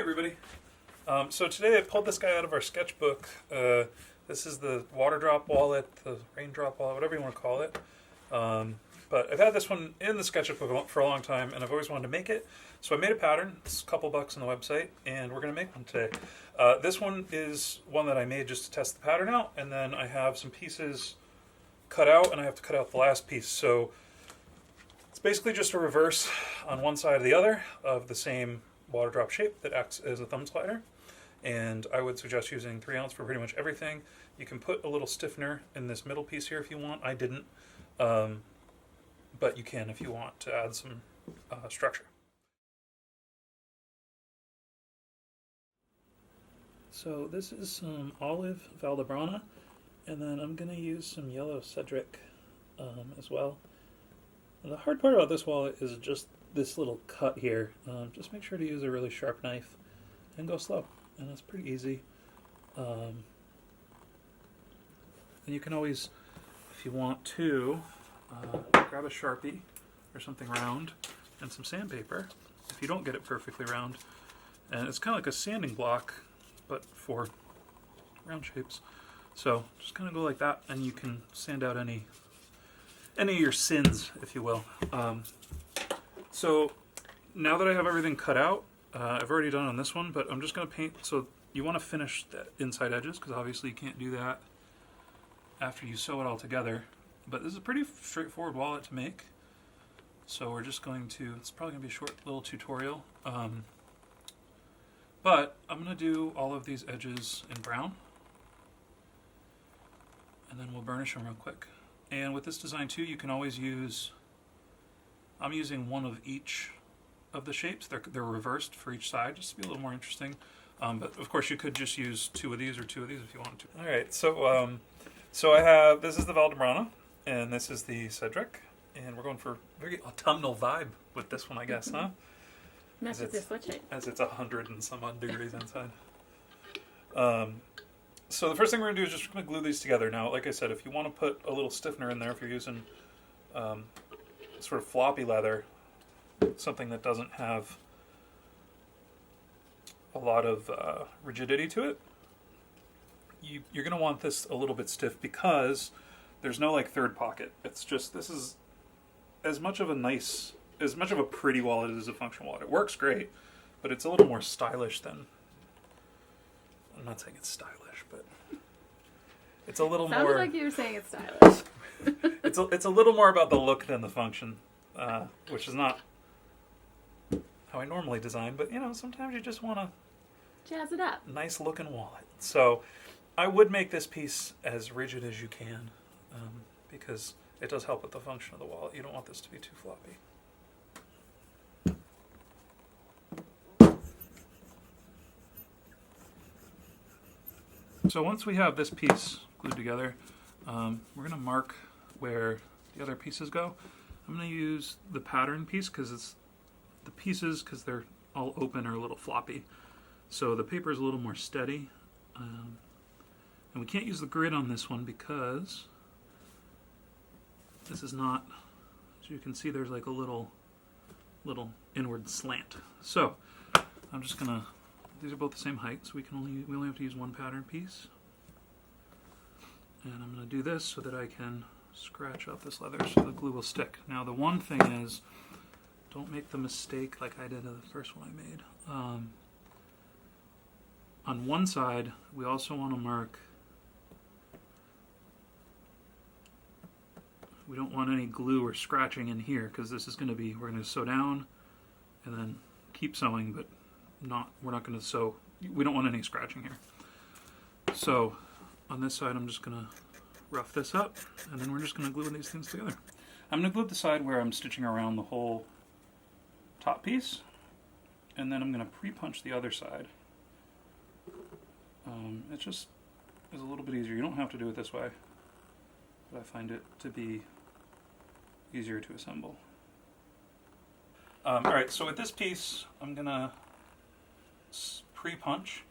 everybody. So today I pulled this guy out of our sketchbook. This is the Waterdrop wallet, the Raindrop wallet, whatever you want to call it. But I've had this one in the sketchbook for a long time, and I've always wanted to make it. So I made a pattern. It's a couple bucks on the website, and we're going to make one today. This one is one that I made just to test the pattern out, and then I have some pieces cut out, and I have to cut out the last piece. So it's basically just a reverse on one side or the other of the same Waterdrop shape that acts as a thumb slider. And I would suggest using 3 ounce for pretty much everything. You can put a little stiffener in this middle piece here if you want. I didn't, but you can if you want to add some structure. So this is some olive Valdebrana, and then I'm going to use some yellow Cedric as well. And the hard part about this wallet is just this little cut here. Just make sure to use a really sharp knife and go slow, and it's pretty easy. And you can always, if you want to, grab a Sharpie or something round and some sandpaper if you don't get it perfectly round. And it's kind of like a sanding block, but for round shapes. So just kind of go like that, and you can sand out any of your sins, if you will. So now that I have everything cut out, I've already done on this one, but I'm just going to paint. So you want to finish the inside edges, because obviously you can't do that after you sew it all together. But this is a pretty straightforward wallet to make. So we're just going to, it's probably going to be a short little tutorial. But I'm going to do all of these edges in brown, and then we'll burnish them real quick. And with this design too, you can always use, I'm using one of each of the shapes. They're reversed for each side, just to be a little more interesting. But of course you could just use 2 of these or 2 of these if you wanted to. All right, so I have, this is the Valdebrana, and this is the Cedric, and we're going for a very autumnal vibe with this one, I guess, huh? Match with your sweatshirt. As it's 100 and some odd degrees inside. So the first thing we're going to do is just going to glue these together. Now, like I said, if you want to put a little stiffener in there, if you're using sort of floppy leather, something that doesn't have a lot of rigidity to it, you're going to want this a little bit stiff because there's no like third pocket. It's just, this is as much of a pretty wallet as a functional wallet. It works great, but it's a little more stylish than, I'm not saying it's stylish, but it's a little more... Sounded like you were saying it's stylish. It's a little more about the look than the function, which is not how I normally design, but you know, sometimes you just want a jazz it up. Nice looking wallet. So I would make this piece as rigid as you can, because it does help with the function of the wallet. You don't want this to be too floppy. So once we have this piece glued together, we're going to mark where the other pieces go. I'm going to use the pattern piece because it's the pieces, because they're all open, are a little floppy. So the paper is a little more steady. And we can't use the grid on this one because this is not, as you can see, there's like a little inward slant. So I'm just going to, these are both the same height, so we only have to use one pattern piece. And I'm going to do this so that I can scratch out this leather so the glue will stick. Now the one thing is, don't make the mistake like I did in the first one I made. On one side, we also want to mark, we don't want any glue or scratching in here, because this is going to be, we're going to sew down and then keep sewing, but we're not going to sew, we don't want any scratching here. So on this side I'm just going to rough this up, and then we're just going to glue these things together. I'm going to glue up the side where I'm stitching around the whole top piece, and then I'm going to pre-punch the other side. It just is a little bit easier. You don't have to do it this way, but I find it to be easier to assemble. Alright, so with this piece I'm going to pre-punch.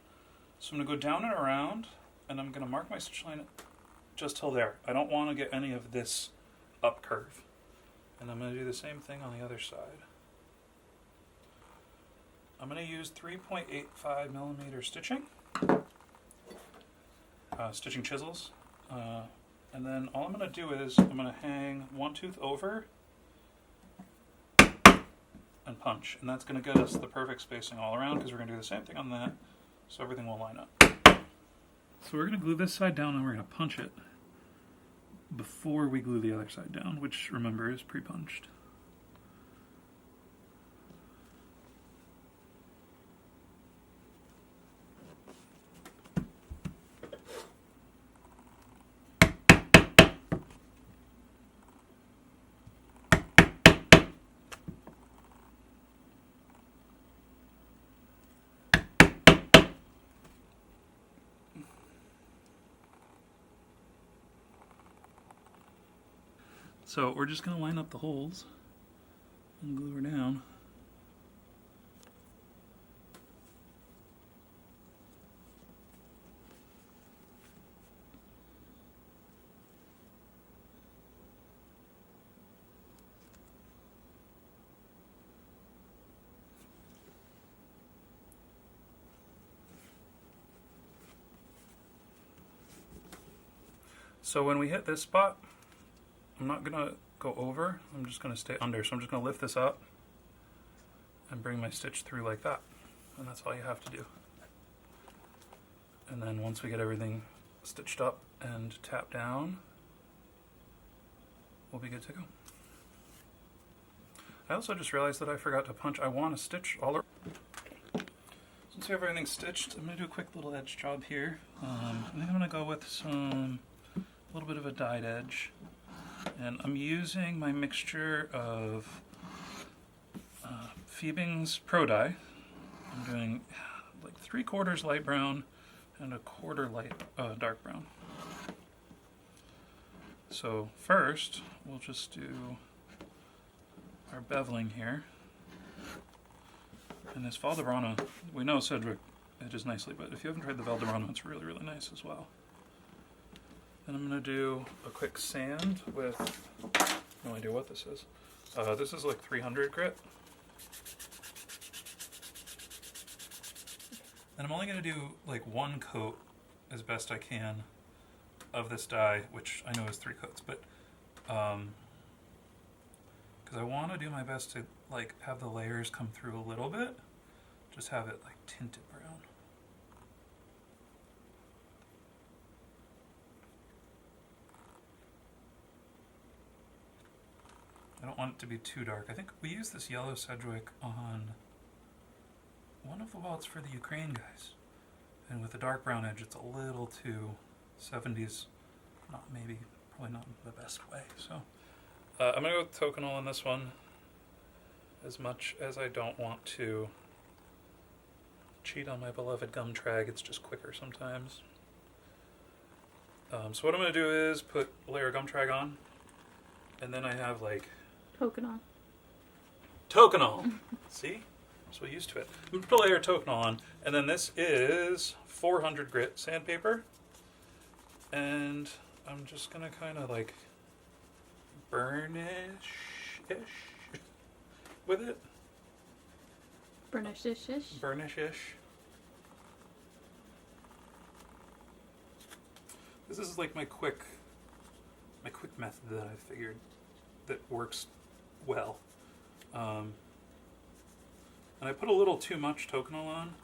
So I'm going to go down and around, and I'm going to mark my stitch line just till there. I don't want to get any of this up curve. And I'm going to do the same thing on the other side. I'm going to use 3.85 millimeter stitching, stitching chisels. And then all I'm going to do is I'm going to hang one tooth over and punch. And that's going to get us the perfect spacing all around because we're going to do the same thing on that so everything will line up. So we're going to glue this side down and we're going to punch it before we glue the other side down, which, remember, is pre-punched. So we're just going to line up the holes and glue her down. So when we hit this spot, I'm not going to go over, I'm just going to stay under. So I'm just going to lift this up and bring my stitch through like that. And that's all you have to do. And then once we get everything stitched up and tapped down, we'll be good to go. I also just realized that I forgot to punch. I want to stitch all around. Since we have everything stitched, I'm going to do a quick little edge job here. I think I'm going to go with a little bit of a dyed edge. And I'm using my mixture of Phoebing's Pro Dye. I'm doing like 3/4 light brown and 1/4 light dark brown. So first, we'll just do our beveling here. And this Valdebrana, we know Cedric edges nicely, but if you haven't tried the Valdebrana, it's really, really nice as well. Then I'm going to do a quick sand with, no idea what this is. This is like 300 grit. And I'm only going to do like one coat as best I can of this dye, which I know is 3 coats, but because I want to do my best to like have the layers come through a little bit, just have it like tinted brown. I don't want it to be too dark. I think we used this yellow Sedgwick on one of the wallets for the Ukraine guys. And with the dark brown edge, it's a little too 70s. Probably not the best way. So I'm going to go with Tokenol on this one. As much as I don't want to cheat on my beloved gum trag, it's just quicker sometimes. So what I'm going to do is put a layer of gum trag on. And then I have like Tokenol. See? I'm so used to it. I'm going to put a layer of Tokenol on. And then this is 400 grit sandpaper. And I'm just going to kind of like burnish-ish with it. Burnish-ish? Burnish-ish. This is like my quick method that I figured that works well. And I put a little too much Tokenol on,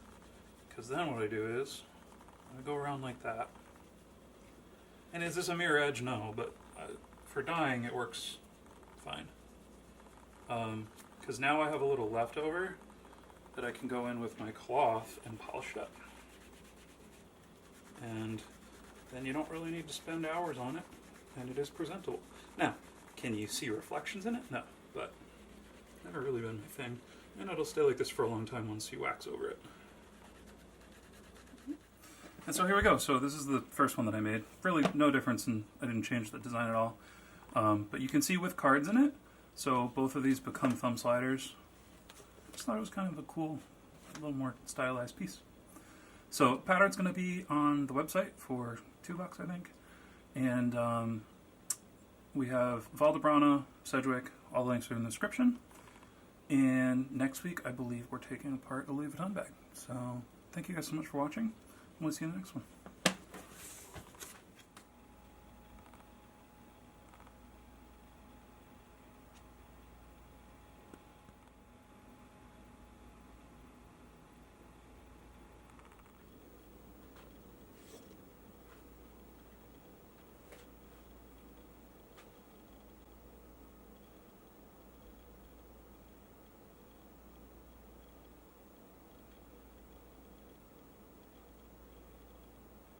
because then what I do is I go around like that. And is this a mirror edge? No, but for dyeing it works fine. Because now I have a little leftover that I can go in with my cloth and polish up. And then you don't really need to spend hours on it, and it is presentable. Now, can you see reflections in it? No, but never really been my thing. And it'll stay like this for a long time once you wax over it. And so here we go. So this is the first one that I made. Really no difference, and I didn't change the design at all. But you can see with cards in it, so both of these become thumb sliders. I just thought it was kind of a cool, a little more stylized piece. So pattern's going to be on the website for $2, I think. And we have Valdebrana, Sedgwick, all the links are in the description. And next week, I believe we're taking apart a Louis Vuitton bag. So thank you guys so much for watching. We'll see you in the next one.